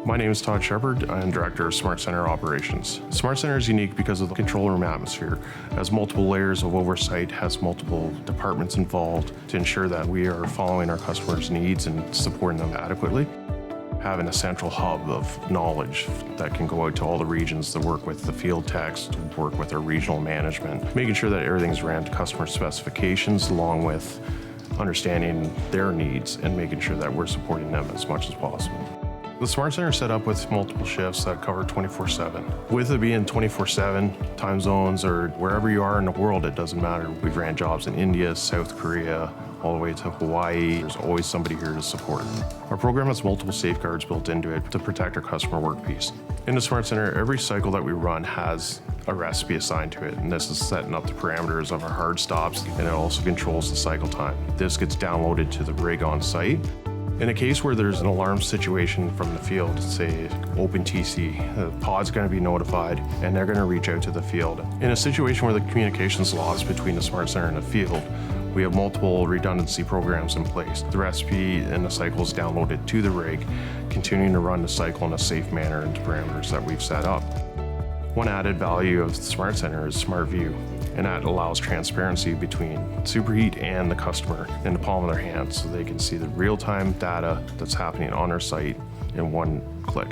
My name is Todd Shepperd. I'm Director of SmartCenter Operations. SmartCenter is unique because of the control room atmosphere. It has multiple layers of oversight, has multiple departments involved to ensure that we are following our customers' needs and supporting them adequately. Having a central hub of knowledge that can go out to all the regions to work with the field techs, to work with our regional management, making sure that everything's ran to customer specifications along with understanding their needs and making sure that we're supporting them as much as possible. The SmartCenter is set up with multiple shifts that cover 24/7. With it being 24/7, time zones or wherever you are in the world, it doesn't matter. We've ran jobs in India, South Korea, all the way to Hawaii. There's always somebody here to support. Our program has multiple safeguards built into it to protect our customer workpiece. In the SmartCenter, every cycle that we run has a recipe assigned to it, and this is setting up the parameters of our hard stops, and it also controls the cycle time. This gets downloaded to the rig on site. In a case where there's an alarm situation from the field, say open TC, the pod's going to be notified and they're going to reach out to the field. In a situation where the communication's lost between the SmartCenter and the field, we have multiple redundancy programs in place. The recipe and the cycle is downloaded to the rig, continuing to run the cycle in a safe manner into parameters that we've set up. One added value of the SmartCenter is SmartView, and that allows transparency between Superheat and the customer in the palm of their hands so they can see the real-time data that's happening on their site in one click.